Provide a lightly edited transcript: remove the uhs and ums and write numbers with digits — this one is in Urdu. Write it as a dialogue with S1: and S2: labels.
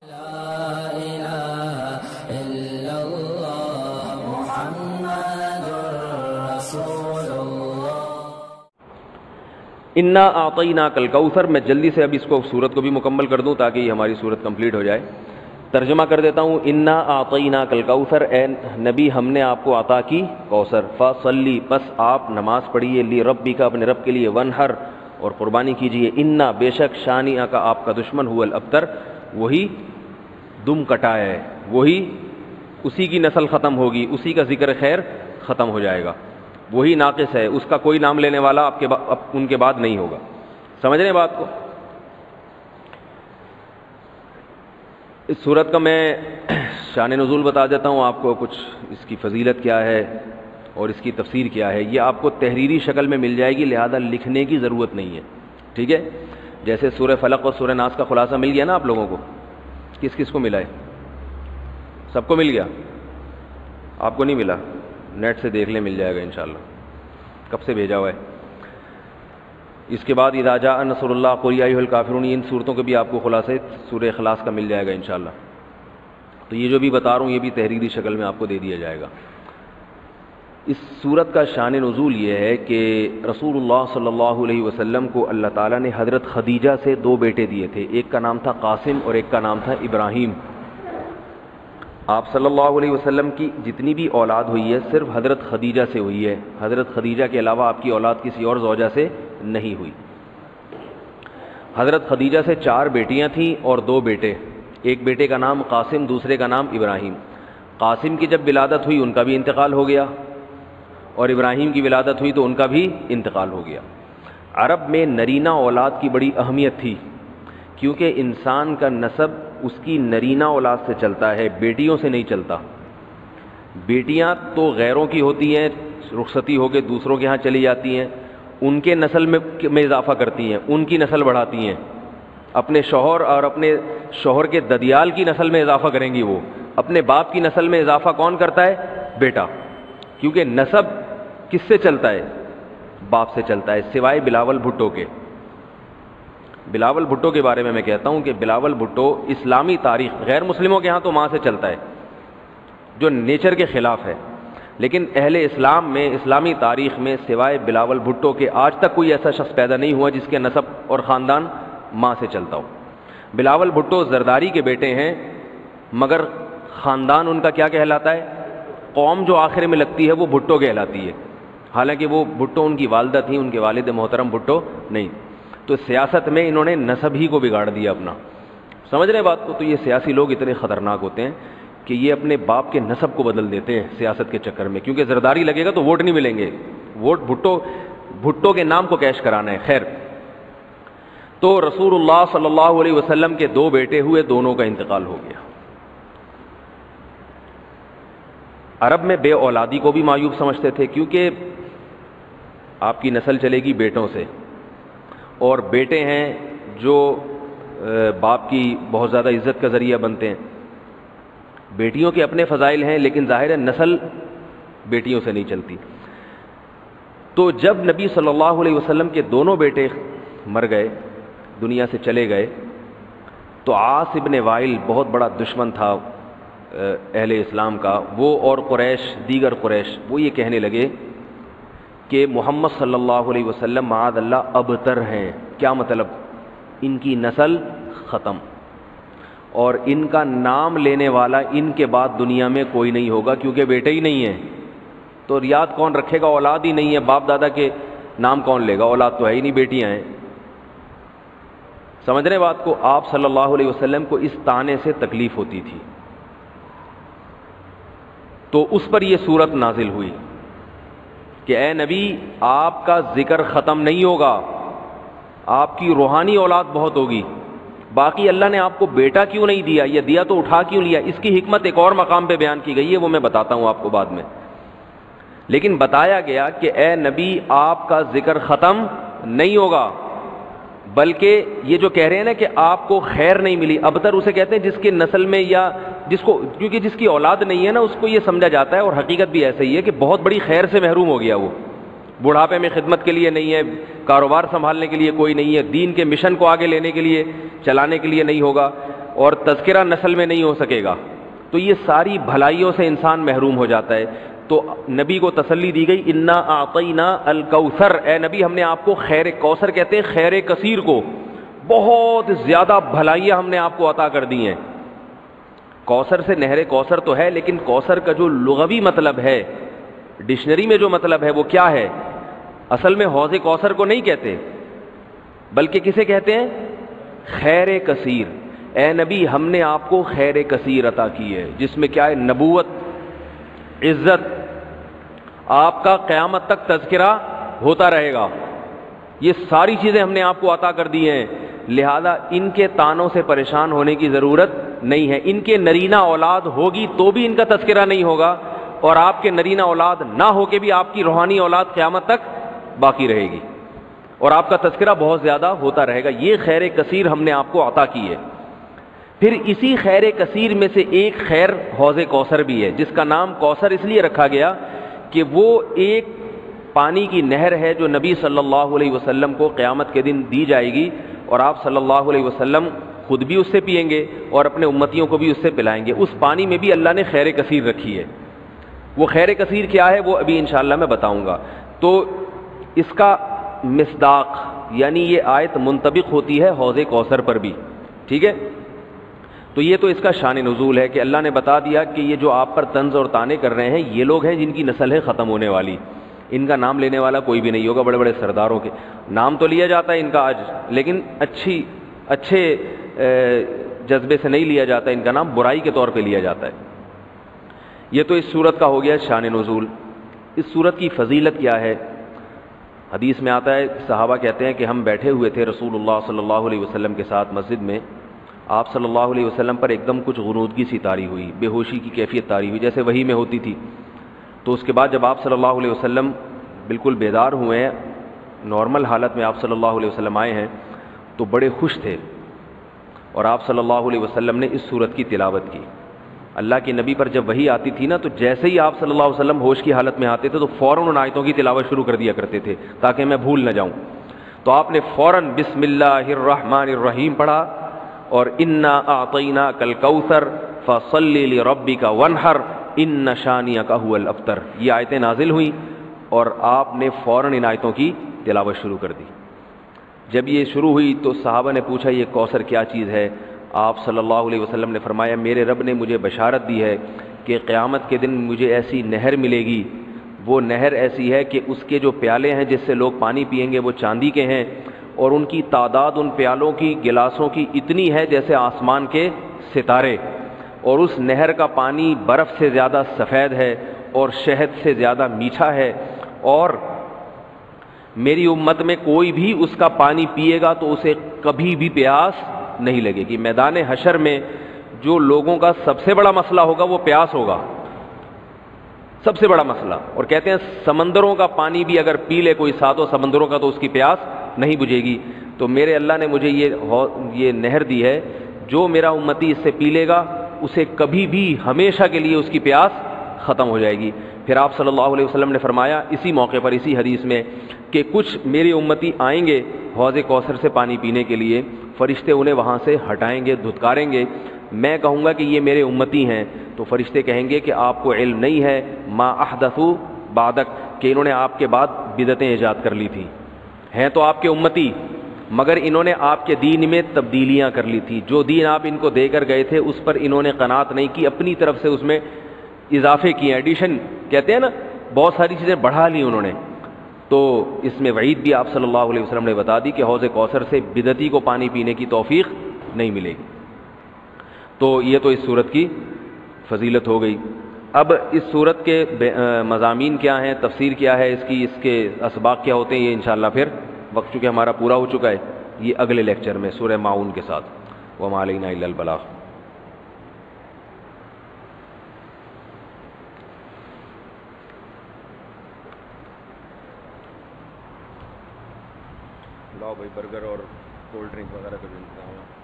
S1: انا اعطیناک الکوثر. میں جلدی سے اب اس کو سورت کو بھی مکمل کر دوں تاکہ یہ ہماری سورت کمپلیٹ ہو جائے. ترجمہ کر دیتا ہوں. انا اعطیناک الکوثر، اے نبی ہم نے آپ کو عطا کی کوثر. فصلی، پس آپ نماز پڑھیے، لربک اپنے رب کے لیے، ونحر اور قربانی کیجیے. انا بے شک، شانئک کا آپ کا دشمن، هو الابتر وہی دم کٹا ہے، وہی اسی کی نسل ختم ہوگی، اسی کا ذکر خیر ختم ہو جائے گا، وہی ناقص ہے، اس کا کوئی نام لینے والا ان کے بعد نہیں ہوگا. سمجھ رہے ہیں بات کو؟ اس صورت کا میں شان نزول بتا دیتا ہوں آپ کو، کچھ اس کی فضیلت کیا ہے اور اس کی تفسیر کیا ہے. یہ آپ کو تحریری شکل میں مل جائے گی، لہذا لکھنے کی ضرورت نہیں ہے. ٹھیک ہے؟ جیسے سورہ فلق اور سورہ ناس کا خلاصہ مل گیا نا آپ لوگوں کو. کس کس کو ملا ہے؟ سب کو مل گیا؟ آپ کو نہیں ملا؟ نیٹ سے دیکھ لیں، مل جائے گا انشاءاللہ. کب سے بھیجا ہوا ہے؟ اس کے بعد اذا جاء نصر اللہ قل یا ایھا الکافرون، ان صورتوں کے بھی آپ کو خلاصے سورہ اخلاص کا مل جائے گا انشاءاللہ. تو یہ جو بھی بتا رہا ہوں یہ بھی تحریری شکل میں آپ کو دے دیا جائے گا. اس صورت کا شان نزول یہ ہے کہ رسول اللہ صلی اللہ علیہ وسلم کو اللہ تعالیٰ نے حضرت خدیجہ سے دو بیٹے دیے تھے. ایک کا نام تھا قاسم اور ایک کا نام تھا ابراہیم. آپ صلی اللہ علیہ وسلم کی جتنی بھی اولاد ہوئی ہے صرف حضرت خدیجہ سے ہوئی ہے. حضرت خدیجہ کے علاوہ آپ کی اولاد کسی اور زوجہ سے نہیں ہوئی. حضرت خدیجہ سے 4 بیٹیاں تھیں اور 2 بیٹے. ایک بیٹے کا نام قاسم، دوسرے کا نام ابراہیم. قاسم کی جب ولادت ہوئی ان کا بھی انتقال ہو گیا، اور ابراہیم کی ولادت ہوئی تو ان کا بھی انتقال ہو گیا. عرب میں نرینہ اولاد کی بڑی اہمیت تھی، کیونکہ انسان کا نسب اس کی نرینہ اولاد سے چلتا ہے، بیٹیوں سے نہیں چلتا. بیٹیاں تو غیروں کی ہوتی ہیں، رخصتی ہو کے دوسروں کے ہاں چلی جاتی ہیں، ان کے نسل میں اضافہ کرتی ہیں، ان کی نسل بڑھاتی ہیں. اپنے شوہر اور اپنے شوہر کے ددیال کی نسل میں اضافہ کریں گی. وہ اپنے باپ کی نسل میں اضافہ کون کرتا ہے؟ بیٹا. کیونکہ نسب کس سے چلتا ہے؟ باپ سے چلتا ہے، سوائے بلاول بھٹو کے. بلاول بھٹو کے بارے میں میں کہتا ہوں کہ بلاول بھٹو اسلامی تاریخ، غیر مسلموں کے ہاں تو ماں سے چلتا ہے جو نیچر کے خلاف ہے، لیکن اہل اسلام میں، اسلامی تاریخ میں سوائے بلاول بھٹو کے آج تک کوئی ایسا شخص پیدا نہیں ہوا جس کے نسب اور خاندان ماں سے چلتا ہو. بلاول بھٹو زرداری کے بیٹے ہیں، مگر خاندان ان کا کیا کہلاتا ہے؟ قوم جو آخر میں لگتی ہے وہ بھٹو کہلاتی ہے، حالانکہ وہ بھٹو ان کی والدہ تھیں، ان کے والد محترم بھٹو نہیں. تو سیاست میں انہوں نے نسب ہی کو بگاڑ دیا اپنا. سمجھ رہے بات کو؟ تو یہ سیاسی لوگ اتنے خطرناک ہوتے ہیں کہ یہ اپنے باپ کے نسب کو بدل دیتے ہیں سیاست کے چکر میں، کیونکہ زرداری لگے گا تو ووٹ نہیں ملیں گے، ووٹ بھٹو کے نام کو کیش کرانا ہے. خیر، تو رسول اللہ صلی اللہ علیہ وسلم کے 2 بیٹے ہوئے، دونوں کا انتقال ہو گیا. عرب میں بے اولادی کو بھی معیوب سمجھتے تھے، کیونکہ آپ کی نسل چلے گی بیٹوں سے، اور بیٹے ہیں جو باپ کی بہت زیادہ عزت کا ذریعہ بنتے ہیں. بیٹیوں کے اپنے فضائل ہیں، لیکن ظاہر ہے نسل بیٹیوں سے نہیں چلتی. تو جب نبی صلی اللہ علیہ وسلم کے دونوں بیٹے مر گئے، دنیا سے چلے گئے، تو عاص ابن وائل بہت بڑا دشمن تھا اہل اسلام کا، وہ اور قریش، دیگر قریش، وہ یہ کہنے لگے کہ محمد صلی اللہ علیہ وسلم معاذ اللہ ابتر ہیں. کیا مطلب؟ ان کی نسل ختم، اور ان کا نام لینے والا ان کے بعد دنیا میں کوئی نہیں ہوگا، کیونکہ بیٹے ہی نہیں ہیں. تو یاد کون رکھے گا؟ اولاد ہی نہیں ہے، باپ دادا کے نام کون لے گا؟ اولاد تو ہے ہی نہیں، بیٹیاں ہیں. سمجھ رہے بات کو؟ آپ صلی اللہ علیہ وسلم کو اس طعنے سے تکلیف ہوتی تھی، تو اس پر یہ صورت نازل ہوئی کہ اے نبی، آپ کا ذکر ختم نہیں ہوگا، آپ کی روحانی اولاد بہت ہوگی. باقی اللہ نے آپ کو بیٹا کیوں نہیں دیا، یہ دیا تو اٹھا کیوں لیا، اس کی حکمت ایک اور مقام پہ بیان کی گئی ہے، وہ میں بتاتا ہوں آپ کو بعد میں. لیکن بتایا گیا کہ اے نبی، آپ کا ذکر ختم نہیں ہوگا، بلکہ یہ جو کہہ رہے ہیں نا کہ آپ کو خیر نہیں ملی، ابتر اسے کہتے ہیں جس کے نسل میں یا جس کو، کیونکہ جس کی اولاد نہیں ہے نا اس کو یہ سمجھا جاتا ہے، اور حقیقت بھی ایسا ہی ہے کہ بہت بڑی خیر سے محروم ہو گیا. وہ بڑھاپے میں خدمت کے لیے نہیں ہے، کاروبار سنبھالنے کے لیے کوئی نہیں ہے، دین کے مشن کو آگے لینے کے لیے، چلانے کے لیے نہیں ہوگا. اور تذکرہ نسل میں نہیں ہو سکے گا تو یہ ساری بھلائیوں سے انسان محروم ہو جاتا ہے. تو نبی کو تسلی دی گئی انا اعطینا الکوثر، اے نبی ہم نے آپ کو خیر کوثر کہتے ہیں خیر کثیر کو، بہت زیادہ بھلائیاں ہم نے آپ کو عطا کر دی ہیں. کوثر سے نہر کوثر تو ہے، لیکن کوثر کا جو لغوی مطلب ہے ڈکشنری میں جو مطلب ہے وہ کیا ہے؟ اصل میں حوض کوثر کو نہیں کہتے بلکہ کسے کہتے ہیں؟ خیر کثیر. اے نبی ہم نے آپ کو خیر کثیر عطا کی ہے، جس میں کیا ہے؟ نبوت، عزت، آپ کا قیامت تک تذکرہ ہوتا رہے گا، یہ ساری چیزیں ہم نے آپ کو عطا کر دی ہیں. لہذا ان کے تانوں سے پریشان ہونے کی ضرورت نہیں ہے. ان کے نرینہ اولاد ہوگی تو بھی ان کا تذکرہ نہیں ہوگا، اور آپ کے نرینہ اولاد نہ ہو کے بھی آپ کی روحانی اولاد قیامت تک باقی رہے گی اور آپ کا تذکرہ بہت زیادہ ہوتا رہے گا. یہ خیر کثیر ہم نے آپ کو عطا کی ہے. پھر اسی خیر کثیر میں سے ایک خیر حوض کوثر بھی ہے، جس کا نام کوثر اس لیے رکھا گیا کہ وہ ایک پانی کی نہر ہے جو نبی صلی اللہ علیہ وسلم کو قیامت کے دن دی جائے گی، اور آپ صلی اللہ علیہ وسلم خود بھی اس سے پئیں گے اور اپنے امتیوں کو بھی اس سے پلائیں گے. اس پانی میں بھی اللہ نے خیر کثیر رکھی ہے. وہ خیر کثیر کیا ہے وہ ابھی انشاءاللہ میں بتاؤں گا. تو اس کا مصداق یعنی یہ آیت منطبق ہوتی ہے حوض کوثر پر بھی، ٹھیک ہے. تو یہ تو اس کا شان نزول ہے کہ اللہ نے بتا دیا کہ یہ جو آپ پر طنز اور طعنے کر رہے ہیں یہ لوگ ہیں جن کی نسل ہے ختم ہونے والی. ان کا نام لینے والا کوئی بھی نہیں ہوگا. بڑے بڑے سرداروں کے نام تو لیا جاتا ہے ان کا آج، لیکن اچھے جذبے سے نہیں لیا جاتا. ان کا نام برائی کے طور پہ لیا جاتا ہے. یہ تو اس صورت کا ہو گیا شان نزول. اس صورت کی فضیلت کیا ہے؟ حدیث میں آتا ہے، صحابہ کہتے ہیں کہ ہم بیٹھے ہوئے تھے رسول اللہ صلی اللہ علیہ وسلم کے ساتھ مسجد میں. آپ صلی اللہ علیہ وسلم پر ایک دم کچھ غنودگی سی طاری ہوئی، بے ہوشی کی کیفیت طاری ہوئی جیسے وحی میں ہوتی تھی. تو اس کے بعد جب آپ صلی اللہ علیہ وسلم بالکل بیدار ہوئے ہیں، نارمل حالت میں آپ صلی اللہ علیہ وسلم آئے ہیں تو بڑے خوش تھے، اور آپ صلی اللہ علیہ وسلم نے اس صورت کی تلاوت کی. اللہ کے نبی پر جب وحی آتی تھی نا تو جیسے ہی آپ صلی اللہ علیہ وسلم ہوش کی حالت میں آتے تھے تو فوراً ان آیتوں کی تلاوت شروع کر دیا کرتے تھے تاکہ میں بھول نہ جاؤں. تو آپ نے فوراً بسم اللہ الرحمن الرحیم پڑھا اور انا اعطیناک الکوثر فصلی لربک وانحر ان شانئک هو الابتر، یہ آیتیں نازل ہوئیں اور آپ نے فوراً ان آیتوں کی تلاوت شروع کر دی. جب یہ شروع ہوئی تو صحابہ نے پوچھا یہ کوثر کیا چیز ہے؟ آپ صلی اللہ علیہ وسلم نے فرمایا میرے رب نے مجھے بشارت دی ہے کہ قیامت کے دن مجھے ایسی نہر ملے گی، وہ نہر ایسی ہے کہ اس کے جو پیالے ہیں جس سے لوگ پانی پئیں گے وہ چاندی کے ہیں، اور ان کی تعداد ان پیالوں کی گلاسوں کی اتنی ہے جیسے آسمان کے ستارے، اور اس نہر کا پانی برف سے زیادہ سفید ہے اور شہد سے زیادہ میٹھا ہے، اور میری امت میں کوئی بھی اس کا پانی پیے گا تو اسے کبھی بھی پیاس نہیں لگے گی. میدان حشر میں جو لوگوں کا سب سے بڑا مسئلہ ہوگا وہ پیاس ہوگا، سب سے بڑا مسئلہ. اور کہتے ہیں سمندروں کا پانی بھی اگر پی لے کوئی ساتوں سمندروں کا تو اس کی پیاس نہیں بجھے گی. تو میرے اللہ نے مجھے یہ نہر دی ہے، جو میرا امتی اس سے پی لے گا اسے کبھی بھی ہمیشہ کے لیے اس کی پیاس ختم ہو جائے گی. پھر آپ صلی اللہ علیہ وسلم نے فرمایا اسی موقع پر اسی حدیث میں کہ کچھ میری امتی آئیں گے حوض کوثر سے پانی پینے کے لیے، فرشتے انہیں وہاں سے ہٹائیں گے، دھتکاریں گے. میں کہوں گا کہ یہ میرے امتی ہیں تو فرشتے کہیں گے کہ آپ کو علم نہیں ہے ما احدثوا بعدک، کہ انہوں نے آپ کے بعد بدعتیں ایجاد کر لی تھی. ہیں تو آپ کے امتی مگر انہوں نے آپ کے دین میں تبدیلیاں کر لی تھی. جو دین آپ ان کو دے کر گئے تھے اس پر انہوں نے قناعت نہیں کی، اپنی طرف سے اس میں اضافے کیے، ایڈیشن کہتے ہیں نا، بہت ساری چیزیں بڑھا لی انہوں نے. تو اس میں وعید بھی آپ صلی اللہ علیہ وسلم نے بتا دی کہ حوض کوثر سے بدعتی کو پانی پینے کی توفیق نہیں ملے گی. تو یہ تو اس صورت کی فضیلت ہو گئی. اب اس صورت کے مضامین کیا ہیں، تفسیر کیا ہے اس کی، اس کے اسباق کیا ہوتے ہیں، یہ انشاءاللہ پھر وقت چونکہ ہمارا پورا ہو چکا ہے یہ اگلے لیکچر میں سورہ ماعون کے ساتھ. وما علینا الا البلاغ. لاؤ بھائی برگر اور کولڈ ڈرنک وغیرہ کا بھی انتظام ہے.